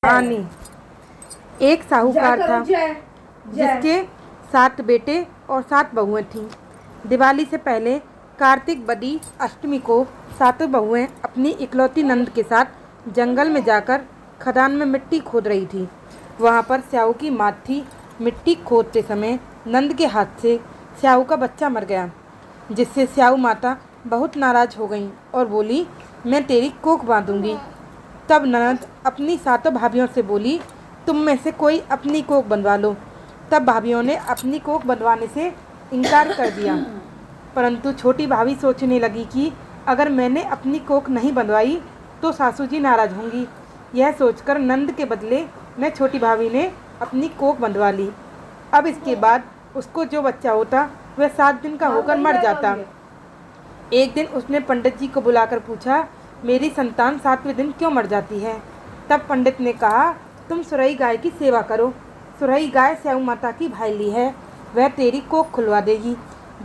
कहानी। एक साहूकार था जिसके 7 बेटे और 7 बहुएं थीं। दिवाली से पहले कार्तिक बदी अष्टमी को 7 बहुएं अपनी इकलौती नंद के साथ जंगल में जाकर खदान में मिट्टी खोद रही थी। वहाँ पर स्याऊ की माँ थी। मिट्टी खोदते समय नंद के हाथ से स्याऊ का बच्चा मर गया, जिससे स्याऊ माता बहुत नाराज़ हो गई और बोली, मैं तेरी कोख बांधूंगी। तब ननद अपनी 7 भाभियों से बोली, तुम में से कोई अपनी कोख बंधवा लो। तब भाभियों ने अपनी कोख बंधवाने से इनकार कर दिया, परंतु छोटी भाभी सोचने लगी कि अगर मैंने अपनी कोख नहीं बंधवाई तो सासू जी नाराज़ होंगी। यह सोचकर नंद के बदले में छोटी भाभी ने अपनी कोख बंधवा ली। अब इसके बाद उसको जो बच्चा होता वह 7 दिन का होकर मर जाता। एक दिन उसने पंडित जी को बुलाकर पूछा, मेरी संतान 7वें दिन क्यों मर जाती है? तब पंडित ने कहा, तुम सुरई गाय की सेवा करो। सुरई गाय स्याऊ माता की भाईली है, वह तेरी कोख खुलवा देगी।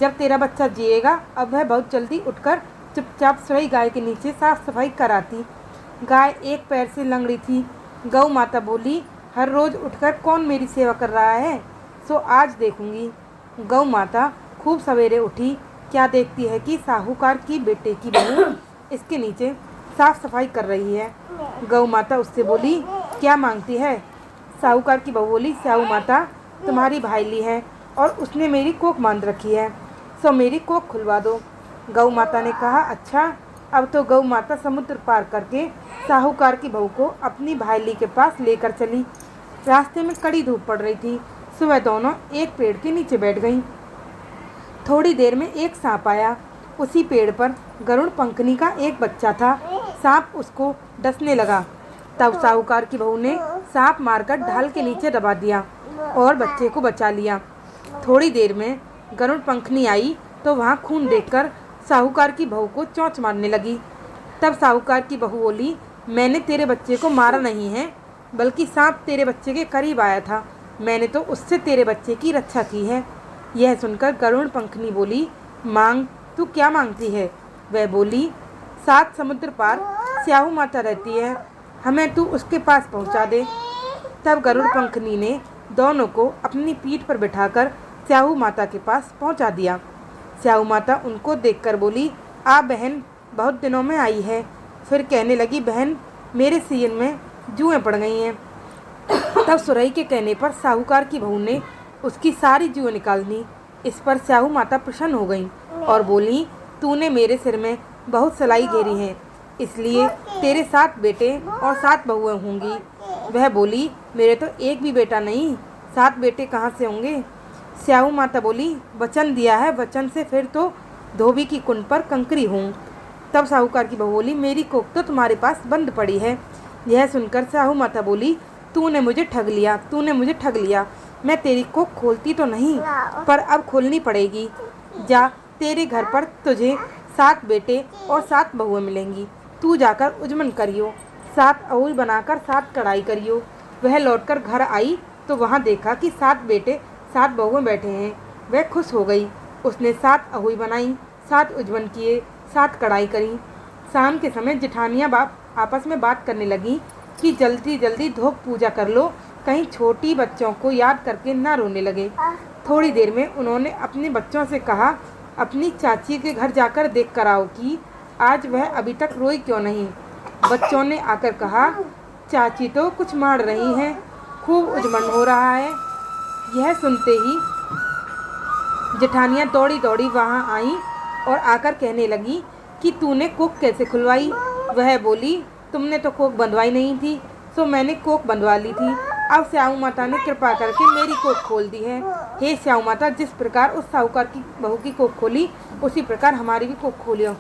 जब तेरा बच्चा जिएगा अब वह बहुत जल्दी उठकर चुपचाप सुरई गाय के नीचे साफ सफाई कराती। गाय एक पैर से लंगड़ी थी। गौ माता बोली, हर रोज़ उठकर कौन मेरी सेवा कर रहा है, सो आज देखूंगी। गौ माता खूब सवेरे उठी। क्या देखती है कि साहूकार की बेटे की बहू इसके नीचे साफ सफाई कर रही है। गौ माता उससे बोली, क्या मांगती है? साहूकार की बहू बोली, स्याऊ माता तुम्हारी भाईली है और उसने मेरी कोख बांध रखी है, सो मेरी कोख खुलवा दो। गौ माता ने कहा, अच्छा। अब तो गौ माता समुद्र पार करके साहूकार की बहू को अपनी भाईली के पास लेकर चली। रास्ते में कड़ी धूप पड़ रही थी। सुबह दोनों एक पेड़ के नीचे बैठ गईं। थोड़ी देर में एक सांप आया। उसी पेड़ पर गरुड़ पंखनी का एक बच्चा था। सांप उसको डसने लगा। तब साहूकार की बहू ने सांप मारकर ढाल के नीचे दबा दिया और बच्चे को बचा लिया। थोड़ी देर में गरुड़ पंखनी आई तो वहाँ खून देखकर साहूकार की बहू को चोंच मारने लगी। तब साहूकार की बहू बोली, मैंने तेरे बच्चे को मारा नहीं है, बल्कि सांप तेरे बच्चे के करीब आया था, मैंने तो उससे तेरे बच्चे की रक्षा की है। यह सुनकर गरुड़ पंखनी बोली, मांग, तू क्या मांगती है? वह बोली, 7 समुद्र पार स्याऊ माता रहती है, हमें तू उसके पास पहुंचा दे। तब गरुड़ पंखनी ने दोनों को अपनी पीठ पर बिठाकर स्याऊ माता के पास पहुंचा दिया। स्याऊ माता उनको देखकर बोली, आ बहन, बहुत दिनों में आई है। फिर कहने लगी, बहन, मेरे सीन में जुएं पड़ गई हैं। तब सुरई के कहने पर साहूकार की बहू ने उसकी सारी जुएं निकाल दी। इस पर स्याऊ माता प्रसन्न हो गई और बोली, तूने मेरे सिर में बहुत सलाई घेरी है, इसलिए तेरे 7 बेटे और 7 बहुएं होंगी। वह बोली, मेरे तो एक भी बेटा नहीं, 7 बेटे कहाँ से होंगे? स्याऊ माता बोली, वचन दिया है, वचन से फिर तो धोबी की कुंड पर कंकरी हूँ। तब साहूकार की बहू बोली, मेरी कोख तो तुम्हारे पास बंद पड़ी है। यह सुनकर स्याऊ माता बोली, तूने मुझे ठग लिया, तूने मुझे ठग लिया। मैं तेरी कोख खोलती तो नहीं, पर अब खोलनी पड़ेगी। जा, तेरे घर पर तुझे 7 बेटे और 7 बहुएं मिलेंगी। तू जाकर उजमन करियो, 7 अहुई बनाकर 7 कढ़ाई करियो। वह लौटकर घर आई तो वहाँ देखा कि 7 बेटे 7 बहुएं बैठे हैं। वह खुश हो गई। उसने 7 अहुई बनाई, 7 उजमन किए, 7 कढ़ाई करी। शाम के समय जेठानियाँ बाप आपस में बात करने लगी कि जल्दी जल्दी धोख पूजा कर लो, कहीं छोटी बच्चों को याद करके ना रोने लगे। थोड़ी देर में उन्होंने अपने बच्चों से कहा, अपनी चाची के घर जाकर देख कर आओ कि आज वह अभी तक रोई क्यों नहीं। बच्चों ने आकर कहा, चाची तो कुछ मार रही हैं, खूब उजमन हो रहा है। यह सुनते ही जेठानियाँ दौड़ी दौड़ी वहाँ आईं और आकर कहने लगी कि तूने कोख कैसे खुलवाई? वह बोली, तुमने तो कोख बंधवाई नहीं थी, सो मैंने कोख बंधवा ली थी। अब स्याऊ माता ने कृपा करके मेरी कोख खोल दी है। हे स्याऊ माता, जिस प्रकार उस साहूकार की बहू की कोख खोली, उसी प्रकार हमारी भी कोख खोलियो।